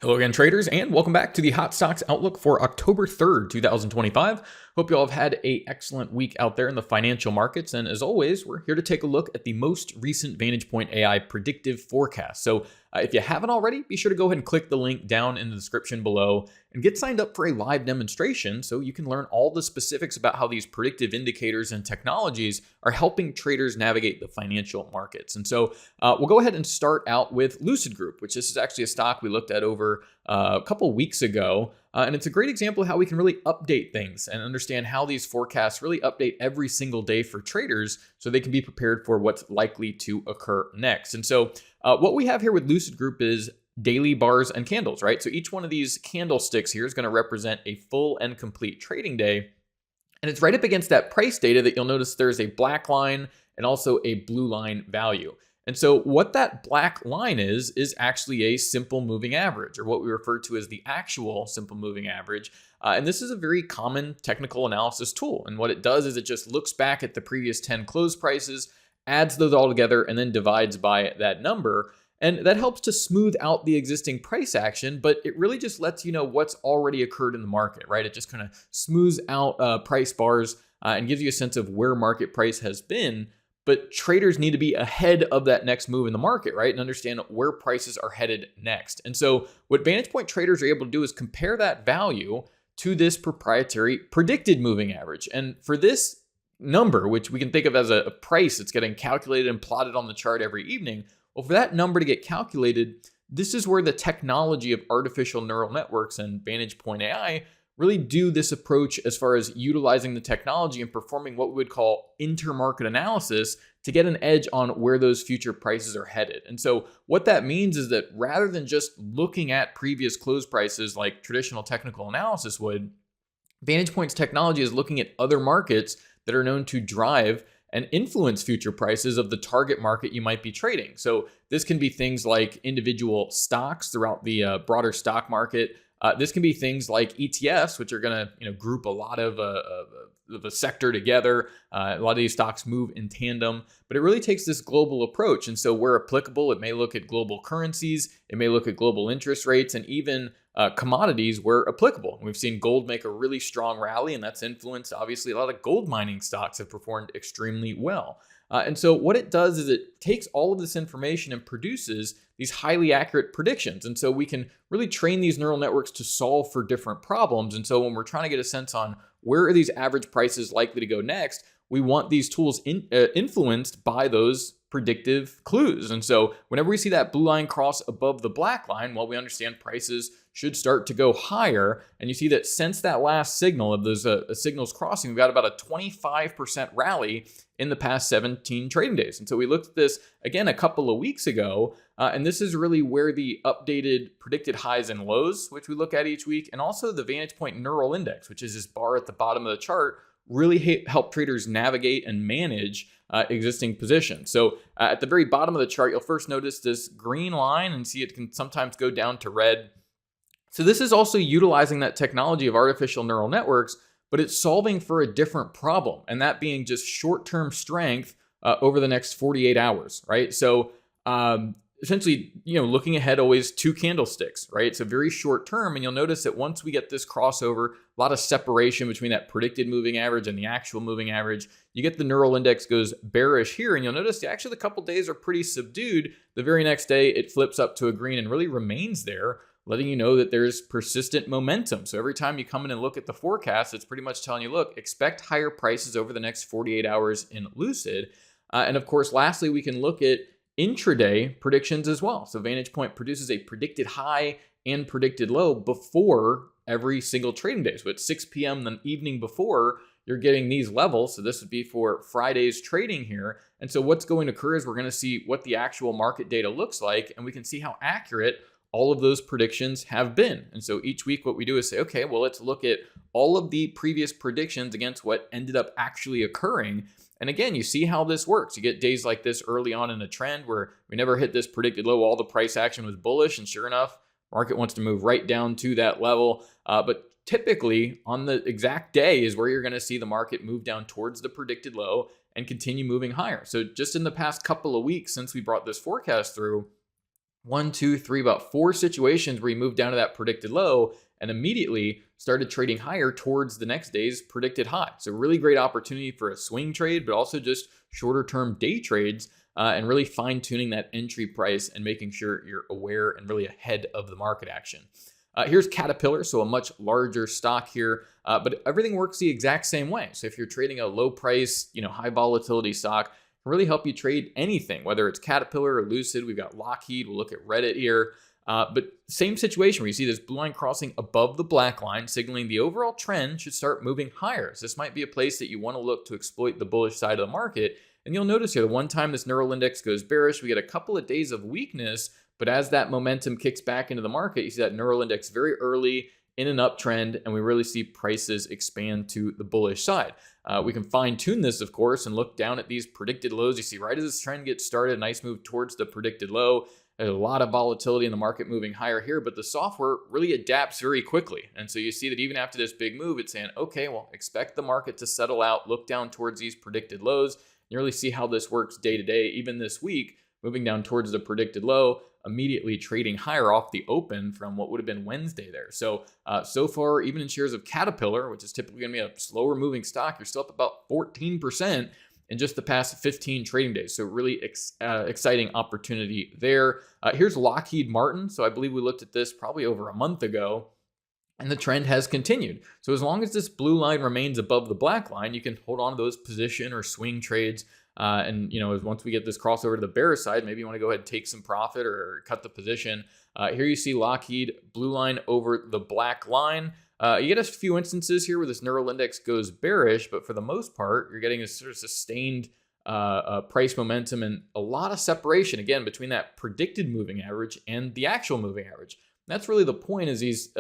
Hello again, traders, and welcome back to the Hot Stocks Outlook for October 3rd, 2025. Hope you all have had an excellent week out there in the financial markets. And as always, we're here to take a look at the most recent VantagePoint AI predictive forecast. So if you haven't already, be sure to go ahead and click the link down in the description below and get signed up for a live demonstration so you can learn all the specifics about how these predictive indicators and technologies are helping traders navigate the financial markets. And so we'll go ahead and start out with Lucid Group, which this is actually a stock we looked at over a couple weeks ago. And it's a great example of how we can really update things and understand how these forecasts really update every single day for traders so they can be prepared for what's likely to occur next. And so what we have here with Lucid Group is daily bars and candles, right? So each one of these candlesticks here is going to represent a full and complete trading day. And it's right up against that price data that you'll notice there's a black line and also a blue line value. And so what that black line is actually a simple moving average, or what we refer to as the actual simple moving average. And this is a very common technical analysis tool. And what it does is it just looks back at the previous 10 close prices, adds those all together, and then divides by that number. And that helps to smooth out the existing price action, but it really just lets you know what's already occurred in the market, right? It just kind of smooths out price bars and gives you a sense of where market price has been. But traders need to be ahead of that next move in the market, right? And understand where prices are headed next. And so what VantagePoint traders are able to do is compare that value to this proprietary predicted moving average. And for this number, which we can think of as a price that's getting calculated and plotted on the chart every evening, well, for that number to get calculated, this is where the technology of artificial neural networks and VantagePoint AI really do this approach as far as utilizing the technology and performing what we would call intermarket analysis to get an edge on where those future prices are headed. And so what that means is that rather than just looking at previous close prices like traditional technical analysis would, VantagePoint's technology is looking at other markets that are known to drive and influence future prices of the target market you might be trading. So this can be things like individual stocks throughout the broader stock market. This can be things like ETFs, which are going to group a lot of a sector together. A lot of these stocks move in tandem, but it really takes this global approach. And so where applicable, it may look at global currencies, it may look at global interest rates, and even commodities where applicable. We've seen gold make a really strong rally, and that's influenced, obviously, a lot of gold mining stocks have performed extremely well. And so what it does is it takes all of this information and produces these highly accurate predictions. And so we can really train these neural networks to solve for different problems. And so when we're trying to get a sense on where are these average prices likely to go next, we want these tools influenced by those predictive clues. And so whenever we see that blue line cross above the black line, well, we understand prices should start to go higher. And you see that since that last signal of those signals crossing, we've got about a 25% rally in the past 17 trading days. And so we looked at this again a couple of weeks ago, and this is really where the updated predicted highs and lows, which we look at each week, and also the VantagePoint Neural Index, which is this bar at the bottom of the chart, really help traders navigate and manage existing positions. So at the very bottom of the chart, you'll first notice this green line and see it can sometimes go down to red. So this is also utilizing that technology of artificial neural networks, but it's solving for a different problem, and that being just short-term strength over the next 48 hours, right? So essentially, looking ahead, always two candlesticks, right? It's a very short term, and you'll notice that once we get this crossover, a lot of separation between that predicted moving average and the actual moving average, you get the neural index goes bearish here, and you'll notice actually the couple days are pretty subdued. The very next day, it flips up to a green and really remains there, letting you know that there's persistent momentum. So every time you come in and look at the forecast, it's pretty much telling you, look, expect higher prices over the next 48 hours in Lucid. And of course, lastly, we can look at intraday predictions as well. So VantagePoint produces a predicted high and predicted low before every single trading day. So at 6 p.m. the evening before, you're getting these levels. So this would be for Friday's trading here. And so what's going to occur is we're going to see what the actual market data looks like, and we can see how accurate all of those predictions have been. And so each week what we do is say, okay, well, let's look at all of the previous predictions against what ended up actually occurring. And again, you see how this works. You get days like this early on in a trend where we never hit this predicted low, all the price action was bullish, and sure enough, market wants to move right down to that level. But typically on the exact day is where you're going to see the market move down towards the predicted low and continue moving higher. So just in the past couple of weeks since we brought this forecast through, one, two, three, about four situations where he moved down to that predicted low and immediately started trading higher towards the next day's predicted high. So really great opportunity for a swing trade, but also just shorter term day trades, and really fine tuning that entry price and making sure you're aware and really ahead of the market action. Here's Caterpillar, so a much larger stock here, but everything works the exact same way. So if you're trading a low price, high volatility stock, can really help you trade anything, whether it's Caterpillar or Lucid. We've got Lockheed. We'll look at Reddit here. But same situation where you see this blue line crossing above the black line, signaling the overall trend should start moving higher. So this might be a place that you want to look to exploit the bullish side of the market. And you'll notice here, the one time this neural index goes bearish, we get a couple of days of weakness. But as that momentum kicks back into the market, you see that neural index very early in an uptrend, and we really see prices expand to the bullish side. We can fine tune this, of course, and look down at these predicted lows. You see right as this trend gets started, nice move towards the predicted low. There's a lot of volatility in the market moving higher here, but the software really adapts very quickly. And so you see that even after this big move, it's saying, okay, well, expect the market to settle out, look down towards these predicted lows. You really see how this works day to day, even this week, moving down towards the predicted low, immediately trading higher off the open from what would have been Wednesday there. So far, even in shares of Caterpillar, which is typically going to be a slower moving stock, you're still up about 14% in just the past 15 trading days. So really exciting opportunity there. Here's Lockheed Martin. So I believe we looked at this probably over a month ago, and the trend has continued. So as long as this blue line remains above the black line, you can hold on to those position or swing trades. And once we get this crossover to the bearish side, maybe you want to go ahead and take some profit or cut the position. Here you see Lockheed, blue line over the black line. You get a few instances here where this neural index goes bearish, but for the most part, you're getting a sort of sustained price momentum and a lot of separation, again, between that predicted moving average and the actual moving average. And that's really the point, is these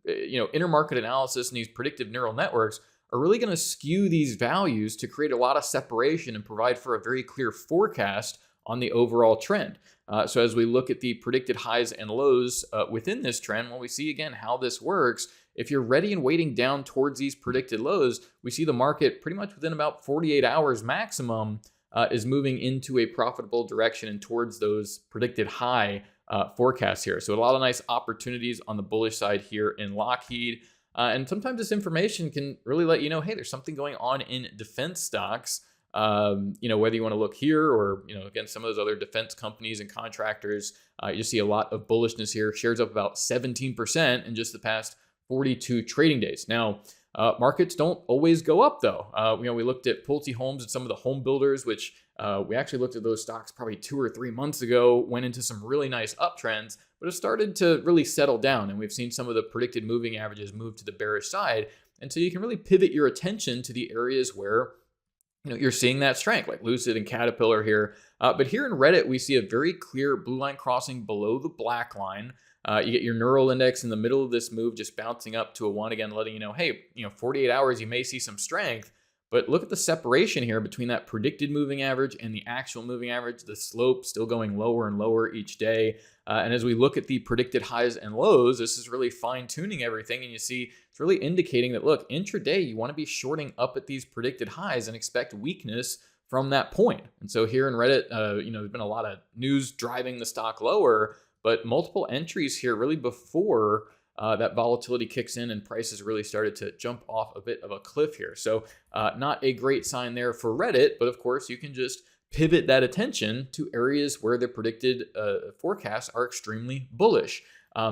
intermarket analysis and these predictive neural networks are really going to skew these values to create a lot of separation and provide for a very clear forecast on the overall trend. So as we look at the predicted highs and lows within this trend, well, we see again how this works. If you're ready and waiting down towards these predicted lows, we see the market pretty much within about 48 hours maximum is moving into a profitable direction and towards those predicted high forecasts here. So a lot of nice opportunities on the bullish side here in Lockheed. And sometimes this information can really let you know, hey, there's something going on in defense stocks. Whether you want to look here or, again, some of those other defense companies and contractors, you see a lot of bullishness here. Shares up about 17% in just the past 42 trading days. Now, markets don't always go up, though. We looked at Pulte Homes and some of the home builders, which we actually looked at those stocks probably 2 or 3 months ago, went into some really nice uptrends, but it started to really settle down. And we've seen some of the predicted moving averages move to the bearish side. And so you can really pivot your attention to the areas where you're seeing that strength, like Lucid and Caterpillar here. But here in Reddit, we see a very clear blue line crossing below the black line. You get your neural index in the middle of this move, just bouncing up to a 1 again, letting you know, hey, 48 hours, you may see some strength. But look at the separation here between that predicted moving average and the actual moving average. The slope still going lower and lower each day. And as we look at the predicted highs and lows, this is really fine tuning everything. And you see it's really indicating that, look, intraday, you want to be shorting up at these predicted highs and expect weakness from that point. And so here in Reddit, there's been a lot of news driving the stock lower, but multiple entries here really before that volatility kicks in and prices really started to jump off a bit of a cliff here. So not a great sign there for Reddit, but of course you can just pivot that attention to areas where the predicted forecasts are extremely bullish.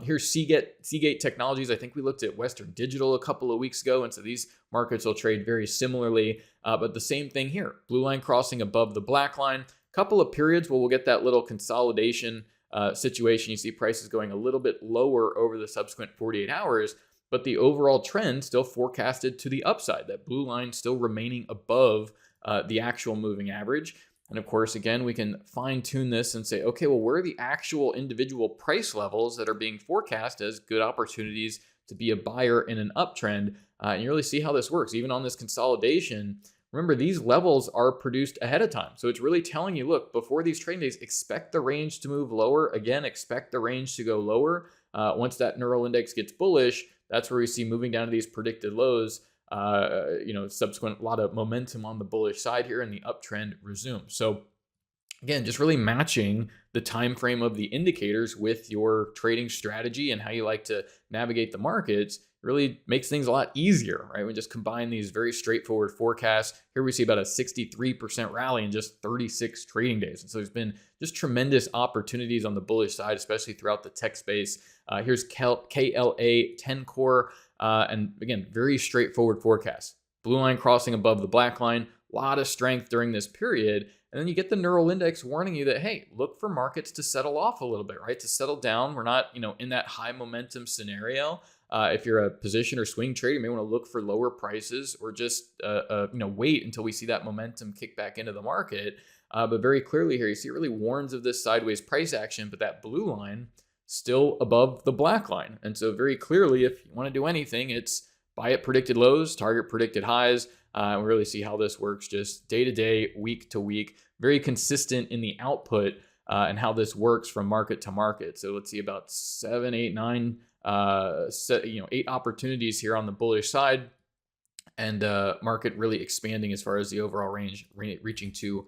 Here's Seagate Technologies. I think we looked at Western Digital a couple of weeks ago, and so these markets will trade very similarly, but the same thing here. Blue line crossing above the black line. Couple of periods where we'll get that little consolidation situation. You see prices going a little bit lower over the subsequent 48 hours, but the overall trend still forecasted to the upside. That blue line still remaining above the actual moving average. And of course, again, we can fine tune this and say, okay, well, where are the actual individual price levels that are being forecast as good opportunities to be a buyer in an uptrend? And you really see how this works. Even on this consolidation, remember, these levels are produced ahead of time. So it's really telling you, look, before these trading days, expect the range to move lower. Again, expect the range to go lower. Once that neural index gets bullish, that's where we see moving down to these predicted lows, subsequent, a lot of momentum on the bullish side here and the uptrend resumes. So again, just really matching the time frame of the indicators with your trading strategy and how you like to navigate the markets really makes things a lot easier, right? We just combine these very straightforward forecasts. Here we see about a 63% rally in just 36 trading days. And so there's been just tremendous opportunities on the bullish side, especially throughout the tech space. Here's KLA-Tencor, and again, very straightforward forecast. Blue line crossing above the black line, a lot of strength during this period. And then you get the neural index warning you that, hey, look for markets to settle off a little bit, right? To settle down. We're not, in that high momentum scenario. If you're a position or swing trader, you may want to look for lower prices or just, wait until we see that momentum kick back into the market. But very clearly here, you see it really warns of this sideways price action, but that blue line still above the black line. And so very clearly, if you want to do anything, it's buy at predicted lows, target predicted highs. We really see how this works just day to day, week to week, very consistent in the output and how this works from market to market. So let's see about 7, 8, 9, 8 opportunities here on the bullish side, and market really expanding as far as the overall range, reaching to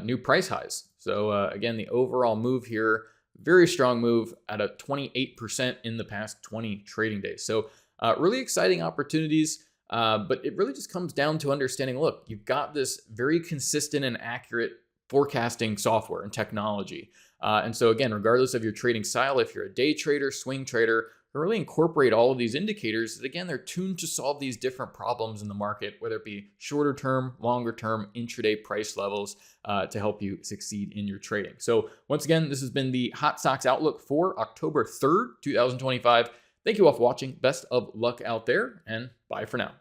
new price highs. So again, the overall move here, very strong move at a 28% in the past 20 trading days. So really exciting opportunities. But it really just comes down to understanding, look, you've got this very consistent and accurate forecasting software and technology. And so again, regardless of your trading style, if you're a day trader, swing trader, really incorporate all of these indicators that, again, they're tuned to solve these different problems in the market, whether it be shorter term, longer term, intraday price levels to help you succeed in your trading. So once again, this has been the Hot Stocks Outlook for October 3rd, 2025. Thank you all for watching. Best of luck out there, and bye for now.